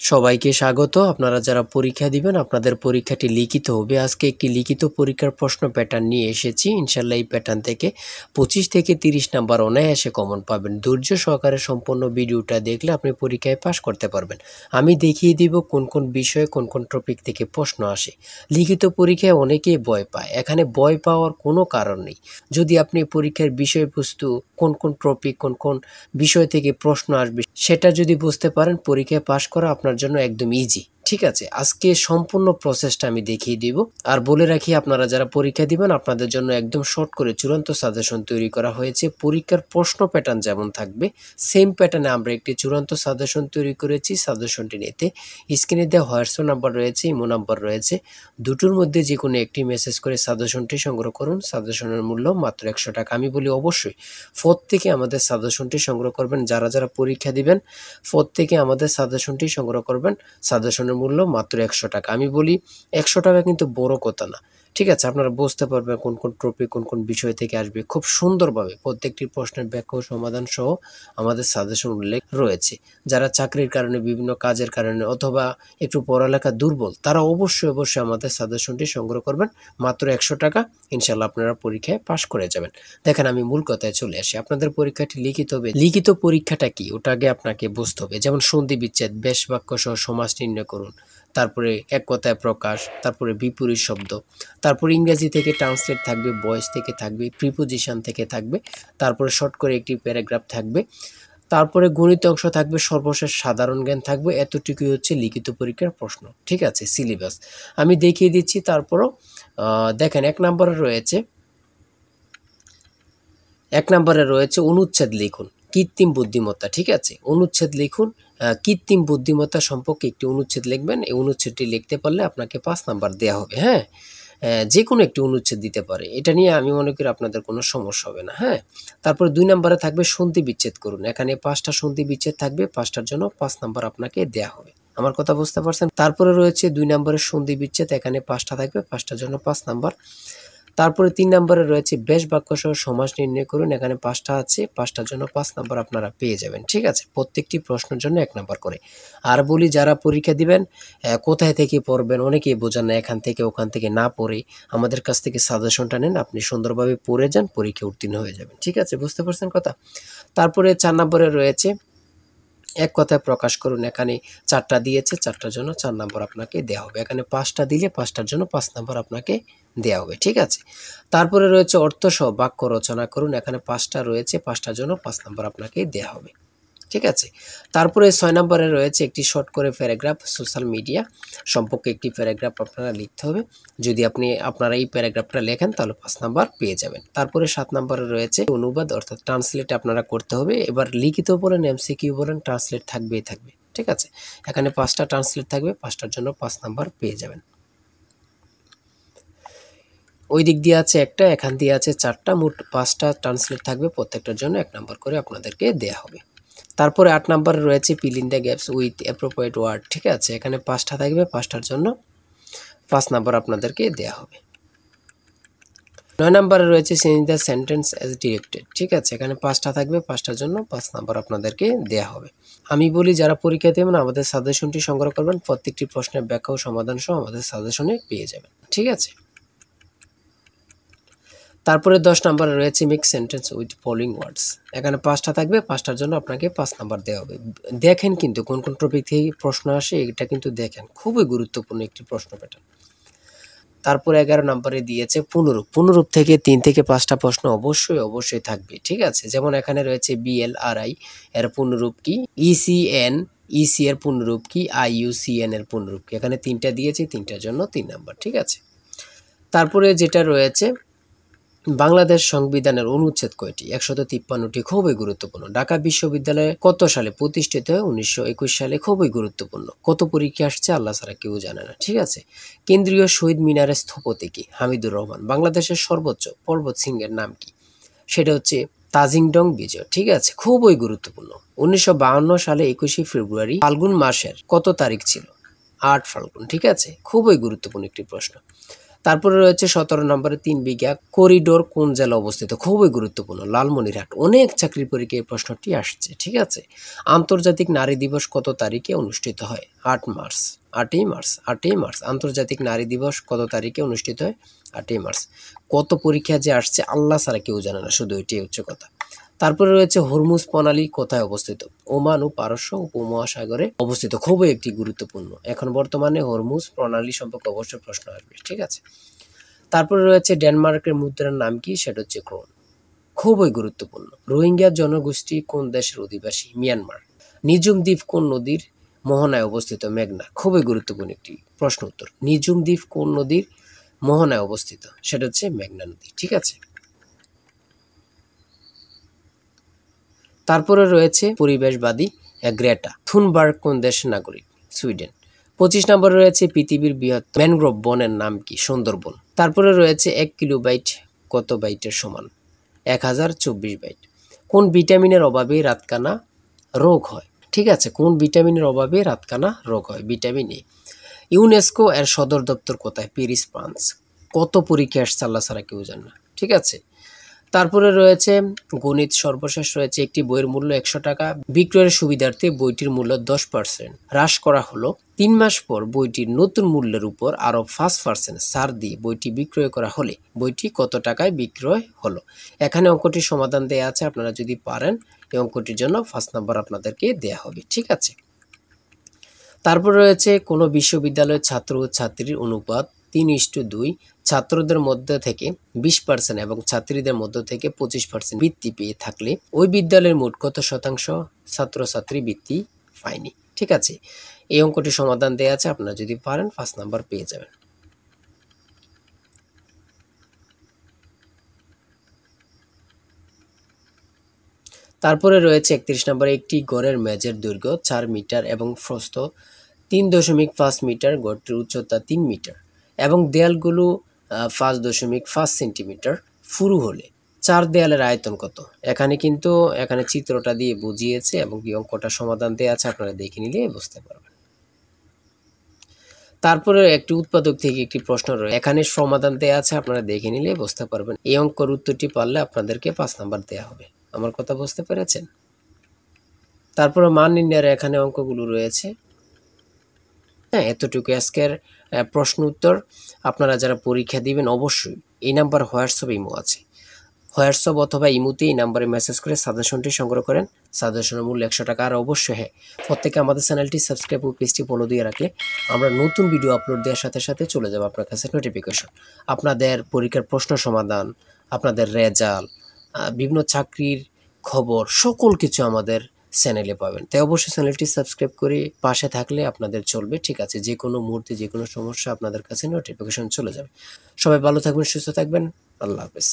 সবাইকে স্বাগত। আপনারা যারা পরীক্ষা দিবেন আপনাদের পরীক্ষাটি লিখিত হবে। আজকে একটি লিখিত পরীক্ষার প্রশ্ন প্যাটার্ন নিয়ে এসেছি। ইনশাল্লাহ এই প্যাটার্ন থেকে 25 থেকে 30 নাম্বার অনায়াসে কমন পাবেন। ধৈর্য সহকারে সম্পূর্ণ ভিডিওটা দেখলে আপনি পরীক্ষায় পাস করতে পারবেন। আমি দেখিয়ে দিব কোন কোন বিষয়ে কোন কোন টপিক থেকে প্রশ্ন আসে। লিখিত পরীক্ষায় অনেকেই ভয় পায়, এখানে ভয় পাওয়ার কোনো কারণ নেই। যদি আপনি পরীক্ষার বিষয়বস্তু কোন কোন টপিক কোন কোন বিষয় থেকে প্রশ্ন আসবে সেটা যদি বুঝতে পারেন, পরীক্ষায় পাস করা আপনার জন্য একদম ইজি। ঠিক আছে, আজকে সম্পূর্ণ প্রসেসটা আমি দেখিয়ে দিব। আর বলে রাখি, আপনারা যারা পরীক্ষা দিবেন আপনাদের জন্য একদম শর্ট করে চূড়ান্ত সাজেশন তৈরি করা হয়েছে। পরীক্ষার প্রশ্ন প্যাটার্ন যেমন থাকবে সেম প্যাটার্নে আমরা একটি চূড়ান্ত সাজেশন তৈরি করেছি। সাজেশনটি নিতে স্ক্রিনে দেওয়া হোয়াটসঅ্যাপ নাম্বার রয়েছে, ইমো নাম্বার রয়েছে, দুটোর মধ্যে যে কোনো একটি মেসেজ করে সাজেশনটি সংগ্রহ করুন। সাজেশনের মূল্য মাত্র 100 টাকা। আমি বলি অবশ্যই প্রত্যেকে আমাদের সাজেশনটি সংগ্রহ করবেন। যারা যারা পরীক্ষা দিবেন প্রত্যেকে আমাদের সাজেশনটি সংগ্রহ করবেন। সাজেশনের মূল্য মাত্র 100 টাকা। আমি বলি 100 টাকা কিন্তু বড় কথা না। ঠিক আছে, আপনারা বুঝতে পারবেন কোন কোন টপিক কোন কোন বিষয় থেকে আসবে। খুব সুন্দরভাবে প্রত্যেকটি প্রশ্নের ব্যাখ্যা ও সমাধান সহ আমাদের সাজেশন উল্লেখ রয়েছে। যারা চাকরির কারণে, বিভিন্ন কাজের কারণে অথবা একটু পড়ালেখা দুর্বল, তারা অবশ্যই আমাদের সাজেশনটি সংগ্রহ করবেন। মাত্র 100 টাকা। ইনশাল্লাহ আপনারা পরীক্ষায় পাশ করে যাবেন। দেখেন, আমি মূল কথায় চলে আসি। আপনাদের পরীক্ষাটি লিখিত হবে। লিখিত পরীক্ষাটা কি ওটা আগে আপনাকে বুঝতে হবে। যেমন সন্ধি বিচ্ছেদ, বেশ বাক্য সহ সমাস নির্ণয় করুন, তারপরে এক কথায় প্রকাশ, তারপরে বিপরীত শব্দ, তারপরে ইংরেজি থেকে ট্রান্সলেট থাকবে, ভয়েস থেকে থাকবে, প্রিপোজিশন থেকে থাকবে, তারপরে শর্ট করে একটি প্যারাগ্রাফ থাকবে, তারপরে গণিত অংশ থাকবে, সর্বশেষ সাধারণ জ্ঞান থাকবে। এতটুকুই হচ্ছে লিখিত পরীক্ষার প্রশ্ন। ঠিক আছে, সিলেবাস আমি দেখিয়ে দিচ্ছি। তারপরও দেখেন, এক নম্বরে রয়েছে অনুচ্ছেদ লিখুন, কৃত্রিম বুদ্ধিমত্তা। ঠিক আছে, অনুচ্ছেদ লিখুন, কৃত্রিম বুদ্ধিমত্তা সম্পর্কে একটি অনুচ্ছেদ লিখবেন। এই অনুচ্ছেদটি লিখতে পারলে আপনাকে 5 নাম্বার দেওয়া হবে। হ্যাঁ, যে কোনো একটি অনুচ্ছেদ দিতে পারে, এটা নিয়ে আমি মনে করি আপনাদের কোনো সমস্যা হবে না। হ্যাঁ, তারপর 2 নম্বরে থাকবে সন্ধি বিচ্ছেদ করুন। এখানে 5টা সন্ধি বিচ্ছেদ থাকবে, 5টার জন্য 5 নাম্বার আপনাকে দেওয়া হবে। আমার কথা বুঝতে পারছেন? তারপরে রয়েছে 2 নম্বরের সন্ধি বিচ্ছেদ, এখানে 5টা থাকবে, 5টার জন্য 5 নাম্বার। তারপরে 3 নম্বরে রয়েছে বেশ বাক্য সহ সমাস নির্ণয় করুন। এখানে 5টা আছে, 5টার জন্য 5 নাম্বার আপনারা পেয়ে যাবেন। ঠিক আছে, প্রত্যেকটি প্রশ্নের জন্য 1 নাম্বার করে। আর বলি, যারা পরীক্ষা দিবেন কোথায় থেকে পড়বেন, অনেকেই বোঝেন না। এখান থেকে ওখান থেকে না পড়ে আমাদের কাছ থেকে সাজেশনটা নেন, আপনি সুন্দরভাবে পড়ে যান, পরীক্ষা উত্তীর্ণ হয়ে যাবেন। ঠিক আছে, বুঝতে পারছেন কথা? তারপরে 4 নম্বরে রয়েছে এক কথায় প্রকাশ করুন। এখানে 4টা দিয়েছে, 4টার জন্য 4 নাম্বার আপনাকে দেওয়া হবে। এখানে 5টা দিলে 5টার জন্য 5 নাম্বার আপনাকে দেওয়া হবে। ঠিক আছে, তারপরে রয়েছে অর্থসহ বাক্য রচনা করুন। এখানে 5টা রয়েছে, 5টার জন্য 5 নাম্বার আপনাকে দেওয়া হবে। ঠিক আছে, তারপরে 6 নম্বরে রয়েছে একটি শর্ট করে প্যারাগ্রাফ, সোশ্যাল মিডিয়া সম্পর্কে একটি প্যারাগ্রাফ আপনারা লিখতে হবে। যদি আপনারা এই প্যারাগ্রাফটা লেখেন তাহলে 5 নাম্বার পেয়ে যাবেন। তারপরে 7 নম্বরে রয়েছে অনুবাদ অর্থাৎ ট্রান্সলেট আপনারা করতে হবে। এবার লিখিত বলেন, এমসিকিউ বলেন, ট্রান্সলেট থাকবেই থাকবে। ঠিক আছে, এখানে 5টা ট্রান্সলেট থাকবে, 5টার জন্য 5 নাম্বার পেয়ে যাবেন। ওই দিক দিয়ে আছে একটা, এখান দিয়ে আছে 4টা, মোট 5টা ট্রান্সলেট থাকবে, প্রত্যেকটার জন্য 1 নাম্বার করে আপনাদেরকে দেয়া হবে। তারপরে 8 নম্বরে রয়েছে fill in the gaps with appropriate word. ঠিক আছে, এখানে 5টা থাকবে, 5টার জন্য 5 নাম্বার আপনাদেরকে দেয়া হবে। 9 নম্বরে রয়েছে change the sentence as directed. ঠিক আছে, এখানে 5টা থাকবে, 5টার জন্য 5 নাম্বার আপনাদেরকে দেয়া হবে। আমি বলি, যারা পরীক্ষা দেবেন আমাদের সাজেশনটি সংগ্রহ করবেন। প্রত্যেকটি প্রশ্নের ব্যাখ্যা ও সমাধান সহ আমাদের সাজেশনে পেয়ে যাবেন। ঠিক আছে, তারপরে 10 নম্বরে রয়েছে মেক সেন্টেন্স উইথ ফলোইং ওয়ার্ডস। এখানে 5টা থাকবে, 5টার জন্য আপনাকে 5 নাম্বার দেওয়া হবে। দেখেন কিন্তু কোন কোন টপিক থেকে প্রশ্ন আসে, এটা কিন্তু দেখেন, খুবই গুরুত্বপূর্ণ একটি প্রশ্ন প্যাটার্ন। তারপরে 11 নম্বরে দিয়েছে পুনরূপ। পুনরূপ থেকে 3 থেকে 5টা প্রশ্ন অবশ্যই থাকবে। ঠিক আছে, যেমন এখানে রয়েছে BLRI এর পুনরূপ কি, ECN EC এর পুনরূপ কি, IUCN এর পুনরূপ কি। এখানে 3টা দিয়েছে, 3টার জন্য 3 নাম্বার। ঠিক আছে, তারপরে যেটা রয়েছে বাংলাদেশ সংবিধানের অনুচ্ছেদ কয়টি? 153টি। খুবই গুরুত্বপূর্ণ। ঢাকা বিশ্ববিদ্যালয় কত সালে প্রতিষ্ঠিত হয়? 1921 সালে। খুবই গুরুত্বপূর্ণ। কত পরীক্ষা আসছে আল্লাহ ছাড়া কেউ জানে না। ঠিক আছে, কেন্দ্রীয় শহীদ মিনারের স্থপতি কি? হামিদুর রহমান। বাংলাদেশের সর্বোচ্চ পর্বত শৃঙ্গের নাম কি? সেটা হচ্ছে তাজিংডং বিজয়। ঠিক আছে, খুবই গুরুত্বপূর্ণ। 1952 সালে 21শে ফেব্রুয়ারি ফাল্গুন মাসের কত তারিখ ছিল? 8 ফাল্গুন। ঠিক আছে, খুবই গুরুত্বপূর্ণ একটি প্রশ্ন। তারপরে রয়েছে 17 নম্বরে 3 বিঘা করিডোর কোন জেলা অবস্থিত? খুবই গুরুত্বপূর্ণ, লালমনিরহাট। অনেক চাকরি পরীক্ষায় এই প্রশ্নটি আসছে, ঠিক আছে। আন্তর্জাতিক নারী দিবস কত তারিখে অনুষ্ঠিত হয়? 8 মার্চ। 8ই মার্চ। আন্তর্জাতিক নারী দিবস কত তারিখে অনুষ্ঠিত হয়? 8ই মার্চ। কত পরীক্ষা যে আসছে আল্লাহ ছাড়া কেউ জানে না, শুধু এটাই হচ্ছে কথা। তারপরে রয়েছে হরমুজ প্রণালী কোথায় অবস্থিত? ওমান ও পারস্য উপমহাসাগরে অবস্থিত। খুবই একটি গুরুত্বপূর্ণ। এখন বর্তমানে হরমুজ প্রণালী সম্পর্কে অবশ্যই প্রশ্ন আসবে, ঠিক আছে। তারপরে রয়েছে ডেনমার্কের মুদ্রার নাম কি? সেটা হচ্ছে ক্রোন। খুবই গুরুত্বপূর্ণ। রোহিঙ্গা জনগোষ্ঠী কোন দেশের অধিবাসী? মিয়ানমার। নিঝুম দ্বীপ কোন নদীর মোহনায় অবস্থিত? মেঘনা। খুবই গুরুত্বপূর্ণ একটি প্রশ্ন উত্তর। নিঝুম দ্বীপ কোন নদীর মোহনায় অবস্থিত? সেটা হচ্ছে মেঘনা নদী, ঠিক আছে। তারপরে রয়েছে পরিবেশবাদী গ্রেটা থুনবার্গ কোন দেশের নাগরিক? সুইডেন। 25 নম্বরে রয়েছে পৃথিবীর বৃহৎ ম্যানগ্রোভ বনের নাম কি? সুন্দরবন। তারপরে রয়েছে 1 কিলোবাইট কত বাইটের সমান? 1024 বাইট। কোন ভিটামিনের অভাবে রাতকানা রোগ হয়? ঠিক আছে, কোন ভিটামিনের অভাবে রাতকানা রোগ হয়? Vitamin A. ইউনেস্কো এর সদর দপ্তর কোথায়? Paris, France. কত পরীক্ষা আসছে আল্লাহ ছাড়া কেউ জানে না, ঠিক আছে। তারপরে রয়েছে গণিত। সর্বশেষ রয়েছে একটি বইয়ের মূল্য 100 টাকা বিক্রয়ের সুবিধার্থে বইটির মূল্য 10% হ্রাস করা হলো। 3 মাস পর বইটির নতুন মূল্যের উপর আরও 5% ছাড় দিয়ে বইটি বিক্রয় করা হলে বইটি কত টাকায় বিক্রয় হলো? এখানে অঙ্কটির সমাধান দেয়া আছে, আপনারা যদি পারেন এই অঙ্কটির জন্য 5 নাম্বার আপনাদেরকে দেয়া হবে, ঠিক আছে। তারপর রয়েছে কোনো বিশ্ববিদ্যালয়ের ছাত্র ও ছাত্রীর অনুপাত 3:2, ছাত্রদের মধ্যে থেকে 20% এবং ছাত্রীদের মধ্য থেকে 25% বৃত্তি পেয়ে থাকলে ওই বিদ্যালয়ের মোট কত শতাংশ ছাত্রছাত্রী বৃত্তি পায়নি? ঠিক আছে, এই অঙ্কটির সমাধান দেওয়া আছে, আপনারা যদি পারেন 5 নাম্বার পেয়ে যাবেন। তারপরে রয়েছে 31 নম্বরে একটি গড়ের মেঝের দৈর্ঘ্য 4 মিটার এবং প্রস্থ 3.5 মিটার, গড়টির উচ্চতা 3 মিটার এবং দেয়ালগুলো 5.5 সেন্টিমিটার পুরু হলে 4 দেয়ালের আয়তন কত? এখানে চিত্রটা দিয়ে বুঝিয়েছে এবং কি অঙ্কটা সমাধান দেওয়া আছে, আপনারা দেখে নিলে বুঝতে পারবেন। তারপরে একটি উৎপাদক থেকে একটি প্রশ্ন রয়েছে, এখানে সমাধান দেওয়া আছে, আপনারা দেখে নিলে বুঝতে পারবেন। এই অঙ্কের উত্তরটি পারলে আপনাদেরকে 5 নাম্বার দেওয়া হবে। আমার কথা বুঝতে পেরেছেন? তারপরে মান নির্ণয়ের এখানে অঙ্কগুলো রয়েছে। হ্যাঁ, এতটুকু আজকের প্রশ্ন উত্তর। আপনারা যারা পরীক্ষা দিবেন অবশ্যই এই নাম্বার হোয়াটসঅ্যাপ ইমো আছে, হোয়াটসঅ্যাপ অথবা ইমোতে এই নাম্বারে মেসেজ করে সাজেশনটি সংগ্রহ করেন। সাজেশনের মূল্য 100 টাকা। আর অবশ্যই হ্যাঁ, প্রত্যেকে আমাদের চ্যানেলটি সাবস্ক্রাইব ও পেজটি ফলো দিয়ে রাখলে আমরা নতুন ভিডিও আপলোড দেওয়ার সাথে সাথে চলে যাবে আপনার কাছে নোটিফিকেশন। আপনাদের পরীক্ষার প্রশ্ন সমাধান, আপনাদের রেজাল্ট, বিভিন্ন চাকরির খবর, সকল কিছু আমাদের চ্যানেলে পাবেন। তাই অবশ্যই চ্যানেলটি সাবস্ক্রাইব করে পাশে থাকলে আপনাদের চলবে, ঠিক আছে। যে কোনো মুহূর্তে যে কোনো সমস্যা আপনাদের কাছে নোটিফিকেশন চলে যাবে। সবাই ভালো থাকবেন, সুস্থ থাকবেন। আল্লাহ হাফেজ।